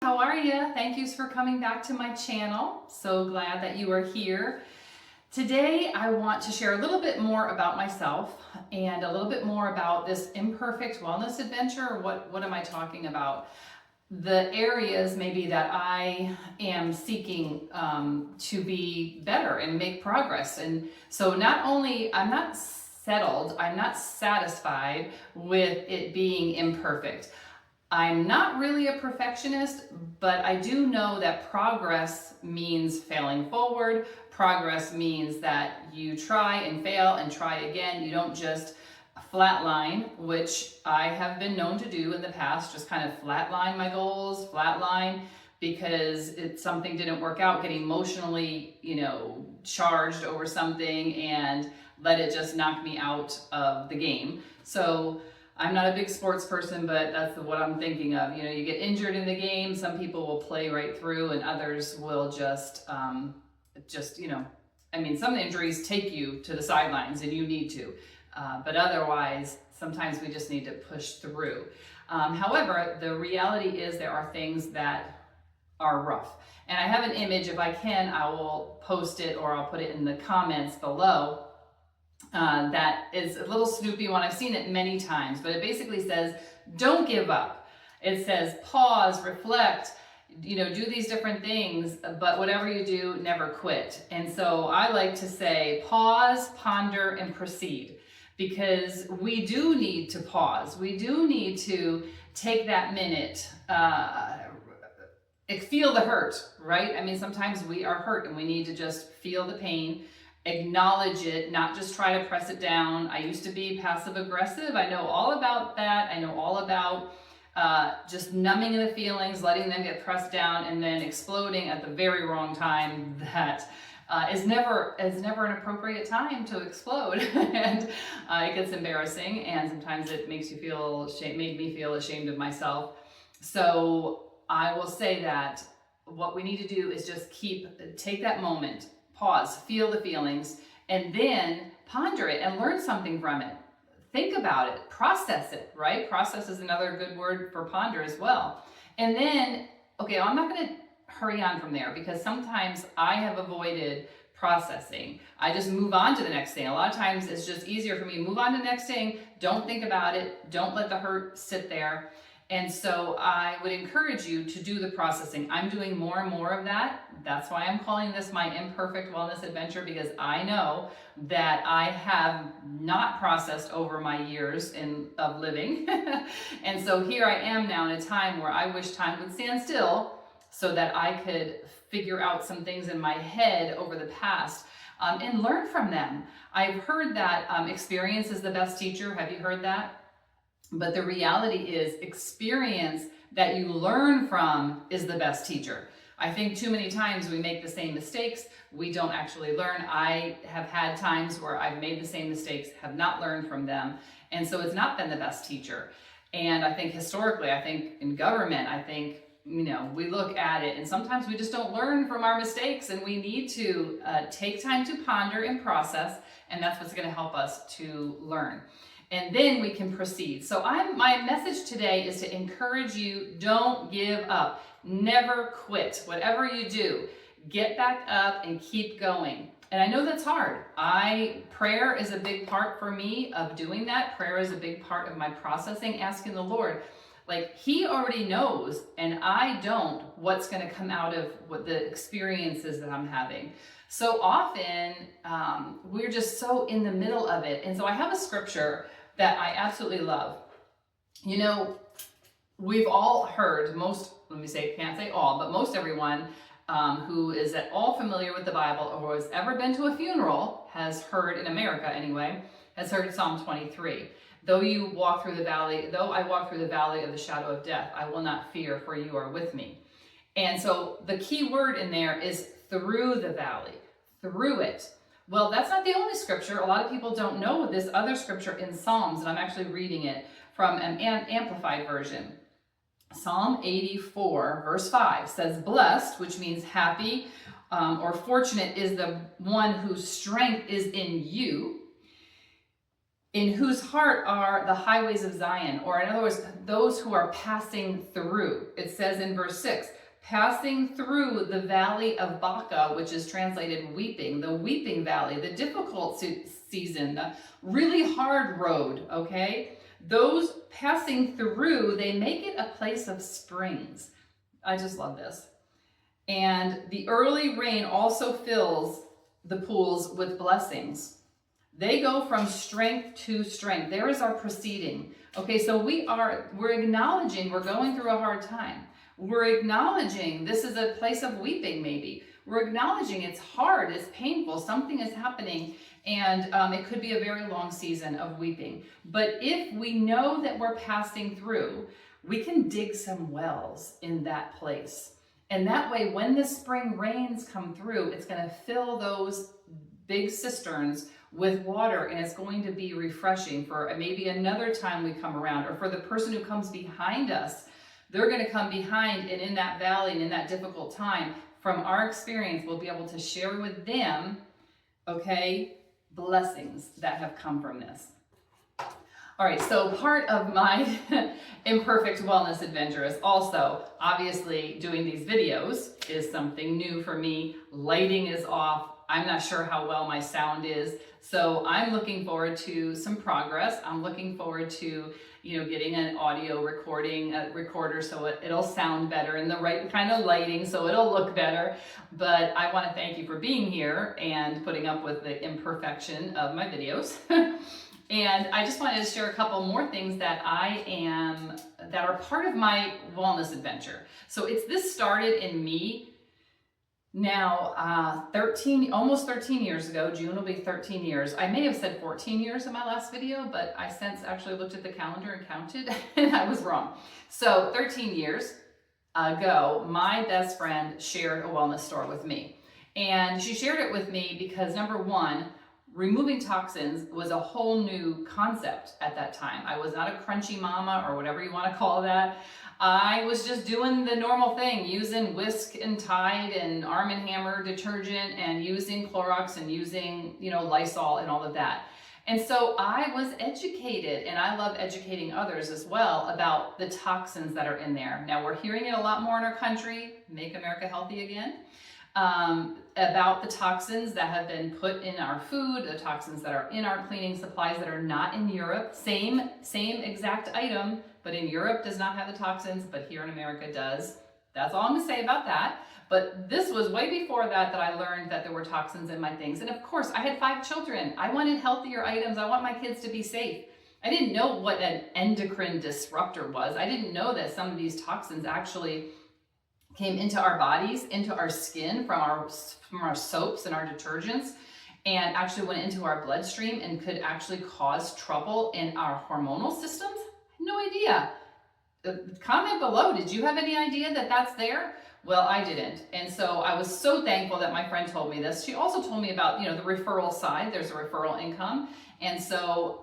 How are you? Thank you for coming back to my channel. So glad that you are here. Today I want to share a little bit more about myself and a little bit more about this imperfect wellness adventure. What am I talking about? The areas maybe that I am seeking to be better and make progress. And so not only I'm not settled, I'm not satisfied with it being imperfect. I'm not really a perfectionist, but I do know that progress means failing forward. Progress means that you try and fail and try again. You don't just flatline, which I have been known to do in the past, just kind of flatline my goals, flatline because something didn't work out, get emotionally, charged over something and let it just knock me out of the game. So I'm not a big sports person, but that's what I'm thinking of. You get injured in the game. Some people will play right through and others will some injuries take you to the sidelines and you need to. But otherwise, sometimes we just need to push through. However, the reality is there are things that are rough. And I have an image, if I can, I will post it or I'll put it in the comments below. That is a little Snoopy one. I've seen it many times, but it basically says, don't give up. It says, pause, reflect, do these different things, but whatever you do, never quit. And so I like to say, pause, ponder, and proceed, because we do need to pause. We do need to take that minute, feel the hurt, right? I mean, sometimes we are hurt and we need to just feel the pain, acknowledge it, not just try to press it down. I used to be passive aggressive. I know all about that. I know all about just numbing the feelings, letting them get pressed down and then exploding at the very wrong time. That is never an appropriate time to explode. And it gets embarrassing and sometimes it makes you feel made me feel ashamed of myself. So I will say that what we need to do is just take that moment, pause, feel the feelings, and then ponder it and learn something from it. Think about it, process it, right? Process is another good word for ponder as well. And then, okay, I'm not going to hurry on from there because sometimes I have avoided processing. I just move on to the next thing. A lot of times it's just easier for me to move on to the next thing. Don't think about it. Don't let the hurt sit there. And so I would encourage you to do the processing. I'm doing more and more of that. That's why I'm calling this my imperfect wellness adventure, because I know that I have not processed over my years of living. And so here I am now in a time where I wish time would stand still so that I could figure out some things in my head over the past and learn from them. I've heard that experience is the best teacher. Have you heard that? But the reality is experience that you learn from is the best teacher. I think too many times we make the same mistakes. We don't actually learn. I have had times where I've made the same mistakes, have not learned from them. And so it's not been the best teacher. And I think historically, in government, we look at it and sometimes we just don't learn from our mistakes, and we need to take time to ponder and process. And that's what's going to help us to learn. And then we can proceed. So my message today is to encourage you, don't give up. Never quit. Whatever you do, get back up and keep going. And I know that's hard. Prayer is a big part for me of doing that. Prayer is a big part of my processing, asking the Lord. He already knows, and I don't, what's going to come out of what the experiences that I'm having. So often, we're just so in the middle of it. And so I have a scripture that I absolutely love. We've all heard, most everyone who is at all familiar with the Bible or has ever been to a funeral has heard, in America anyway, has heard Psalm 23. Though I walk through the valley of the shadow of death, I will not fear, for you are with me. And so the key word in there is through the valley, through it. Well, that's not the only scripture. A lot of people don't know this other scripture in Psalms, and I'm actually reading it from an amplified version. Psalm 84, verse 5 says, blessed, which means happy or fortunate, is the one whose strength is in you. in whose heart are the highways of Zion, or in other words, those who are passing through. It says in verse 6, passing through the valley of Baca, which is translated weeping, the weeping valley, the difficult season, the really hard road, okay? Those passing through, they make it a place of springs. I just love this. And the early rain also fills the pools with blessings. They go from strength to strength. There is our proceeding. Okay, so we're acknowledging we're going through a hard time. We're acknowledging this is a place of weeping maybe. We're acknowledging it's hard, it's painful, something is happening, and it could be a very long season of weeping. But if we know that we're passing through, we can dig some wells in that place. And that way, when the spring rains come through, it's going to fill those big cisterns with water, and it's going to be refreshing for maybe another time we come around, or for the person who comes behind us. They're going to come behind, and in that valley and in that difficult time, from our experience, we'll be able to share with them, okay, blessings that have come from this. All right, so part of my imperfect wellness adventure is also, obviously, doing these videos is something new for me. Lighting is off. I'm not sure how well my sound is. So I'm looking forward to some progress. I'm looking forward to, getting an audio recorder so it'll sound better, and the right kind of lighting so it'll look better. But I want to thank you for being here and putting up with the imperfection of my videos. And I just wanted to share a couple more things that are part of my wellness adventure. So this started in me now, almost 13 years ago. June will be 13 years. I may have said 14 years in my last video, but I since actually looked at the calendar and counted, and I was wrong. So 13 years ago, my best friend shared a wellness store with me. And she shared it with me because, number one, removing toxins was a whole new concept at that time. I was not a crunchy mama, or whatever you want to call that. I was just doing the normal thing, using Whisk and Tide and Arm & Hammer detergent, and using Clorox, and using, Lysol and all of that. And so I was educated, and I love educating others as well about the toxins that are in there. Now, we're hearing it a lot more in our country, Make America Healthy Again, about the toxins that have been put in our food, the toxins that are in our cleaning supplies that are not in Europe. Same exact item, but in Europe does not have the toxins, but here in America does. That's all I'm gonna say about that. But this was way before that I learned that there were toxins in my things. And of course, I had 5 children. I wanted healthier items. I want my kids to be safe. I didn't know what an endocrine disruptor was. I didn't know that some of these toxins actually came into our bodies, into our skin from our soaps and our detergents, and actually went into our bloodstream and could actually cause trouble in our hormonal systems. No idea. Comment below, did you have any idea that that's there? Well, I didn't. And so I was so thankful that my friend told me this. She also told me about, the referral side. There's a referral income. And so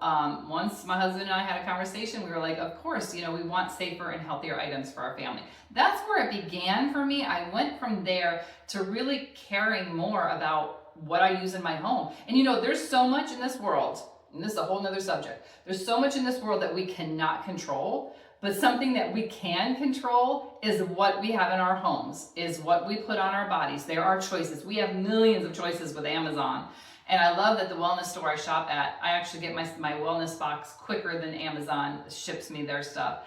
once my husband and I had a conversation, we were like, of course, we want safer and healthier items for our family. That's where it began for me. I went from there to really caring more about what I use in my home. And there's so much in this world, and this is a whole nother subject. There's so much in this world that we cannot control, but something that we can control is what we have in our homes, is what we put on our bodies. There are choices. We have millions of choices with Amazon. And I love that the wellness store I shop at, I actually get my wellness box quicker than Amazon ships me their stuff.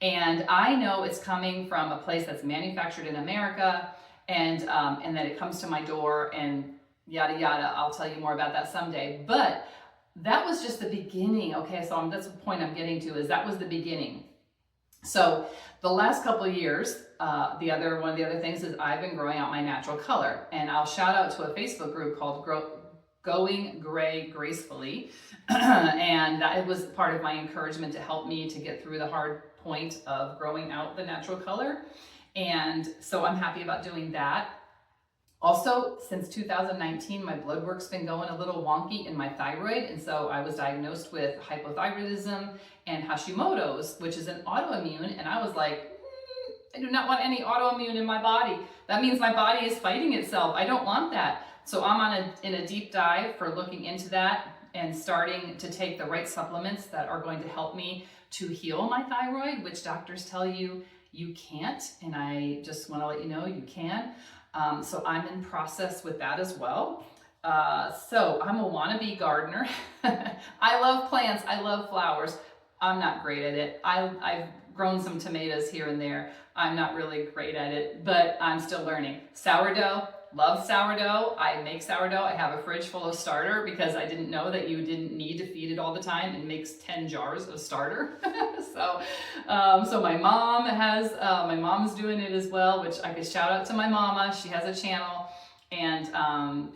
And I know it's coming from a place that's manufactured in America, and that it comes to my door, and yada, yada. I'll tell you more about that someday. But that was just the beginning. Okay, so that's the point I'm getting to, is that was the beginning. So the last couple of years, one of the other things is I've been growing out my natural color. And I'll shout out to a Facebook group called Going Gray Gracefully. And that was part of my encouragement to help me to get through the hard point of growing out the natural color. And so I'm happy about doing that. Also, since 2019, my blood work's been going a little wonky in my thyroid. And so I was diagnosed with hypothyroidism and Hashimoto's, which is an autoimmune. And I was like, I do not want any autoimmune in my body. That means my body is fighting itself. I don't want that. So I'm in a deep dive for looking into that. and starting to take the right supplements that are going to help me to heal my thyroid, which doctors tell you you can't, and I just want to let you know you can. So I'm in process with that as well. So I'm a wannabe gardener. I love plants, I love flowers. I'm not great at it. I've grown some tomatoes here and there. I'm not really great at it, but I'm still learning. Sourdough, love sourdough. I make sourdough. I have a fridge full of starter because I didn't know that you didn't need to feed it all the time. It makes 10 jars of starter. So my mom's doing it as well, which I could shout out to my mama. She has a channel, and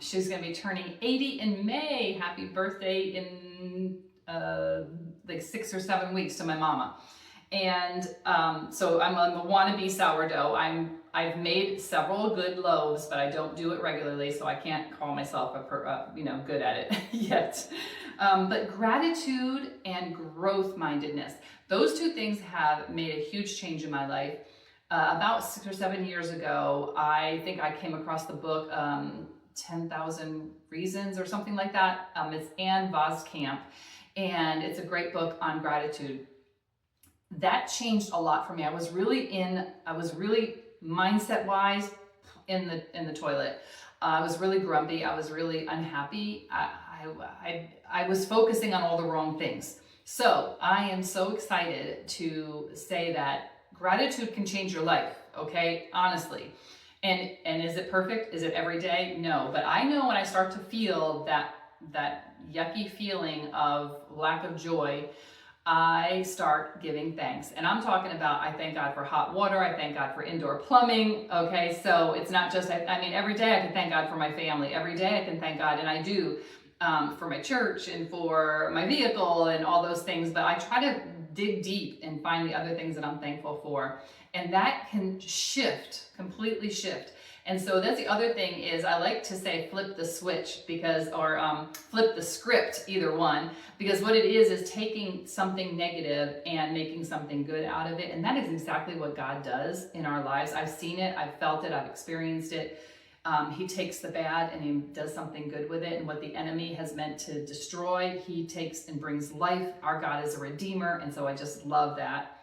she's gonna be turning 80 in May. Happy birthday in like 6 or 7 weeks to my mama. And so I'm a wannabe sourdough. I've made several good loaves, but I don't do it regularly, so I can't call myself good at it yet. But gratitude and growth mindedness, those two things have made a huge change in my life. About 6 or 7 years ago, I think I came across the book 10,000 Reasons or something like that. It's Ann Voskamp, and it's a great book on gratitude. That changed a lot for me. I was really mindset wise in the toilet. I was really grumpy. I was really unhappy. I was focusing on all the wrong things. So I am so excited to say that gratitude can change your life. Okay, honestly. And is it perfect? Is it every day? No. But I know when I start to feel that yucky feeling of lack of joy, I start giving thanks. And I'm talking about, I thank God for hot water. I thank God for indoor plumbing. Okay. So it's not just, every day I can thank God for my family. Every day I can thank God, and I do, for my church and for my vehicle and all those things. But I try to dig deep and find the other things that I'm thankful for. And that can completely shift. And so that's the other thing is I like to say flip the switch or flip the script, either one, because what it is taking something negative and making something good out of it. And that is exactly what God does in our lives. I've seen it, I've felt it, I've experienced it. He takes the bad and he does something good with it. And what the enemy has meant to destroy, he takes and brings life. Our God is a redeemer. And so I just love that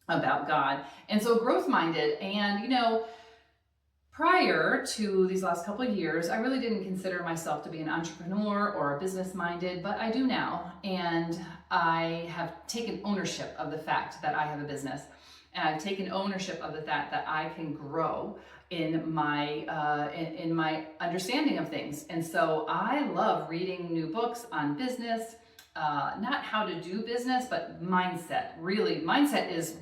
about God. And so growth minded, and prior to these last couple of years, I really didn't consider myself to be an entrepreneur or a business minded, but I do now. And I have taken ownership of the fact that I have a business. And I've taken ownership of the fact that I can grow in my understanding of things. And so I love reading new books on business, not how to do business, but mindset. Really, mindset is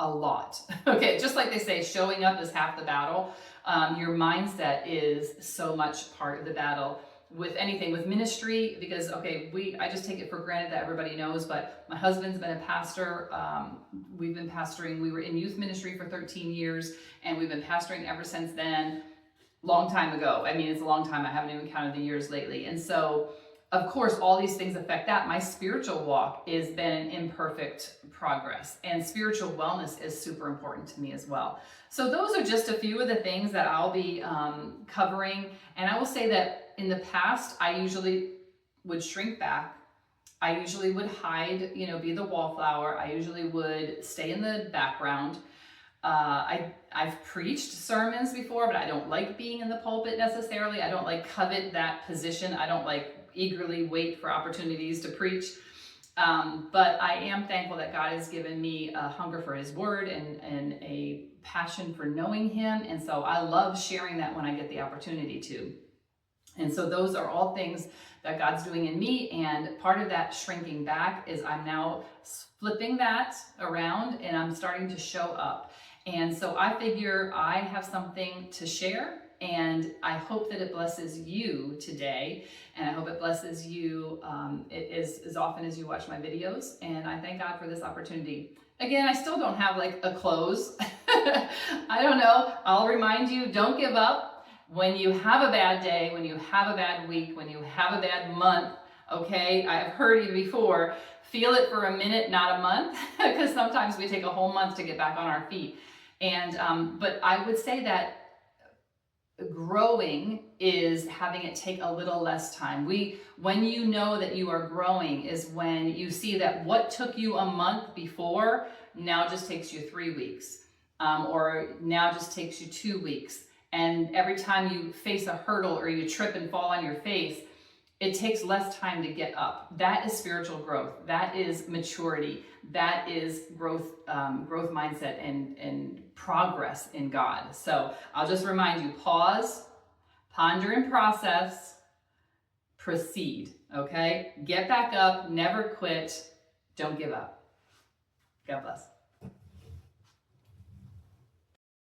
a lot. Okay, just like they say, showing up is half the battle. Your mindset is so much part of the battle with anything, with ministry, because I just take it for granted that everybody knows, but my husband's been a pastor. We've been pastoring. We were in youth ministry for 13 years, and we've been pastoring ever since then. Long time ago. It's a long time. I haven't even counted the years lately. And so, of course, all these things affect that. My spiritual walk has been an imperfect progress, and spiritual wellness is super important to me as well. So those are just a few of the things that I'll be covering. And I will say that in the past, I usually would shrink back. I usually would hide, be the wallflower. I usually would stay in the background. I've preached sermons before, but I don't like being in the pulpit necessarily. I don't covet that position. I don't eagerly wait for opportunities to preach. But I am thankful that God has given me a hunger for his word and a passion for knowing him. And so I love sharing that when I get the opportunity to. And so those are all things that God's doing in me. And part of that shrinking back is I'm now flipping that around and I'm starting to show up. And so I figure I have something to share, and I hope that it blesses you today. And I hope it blesses you as often as you watch my videos. And I thank God for this opportunity. Again, I still don't have a close. I don't know. I'll remind you, don't give up. When you have a bad day, when you have a bad week, when you have a bad month, okay, I've heard you before, feel it for a minute, not a month, because sometimes we take a whole month to get back on our feet. And, but I would say that growing is having it take a little less time. When you know that you are growing is when you see that what took you a month before now just takes you 3 weeks, or now just takes you 2 weeks. And every time you face a hurdle or you trip and fall on your face, it takes less time to get up. That is spiritual growth. That is maturity. That is growth mindset and progress in God. So I'll just remind you, pause, ponder and process, proceed, okay? Get back up, never quit, don't give up. God bless.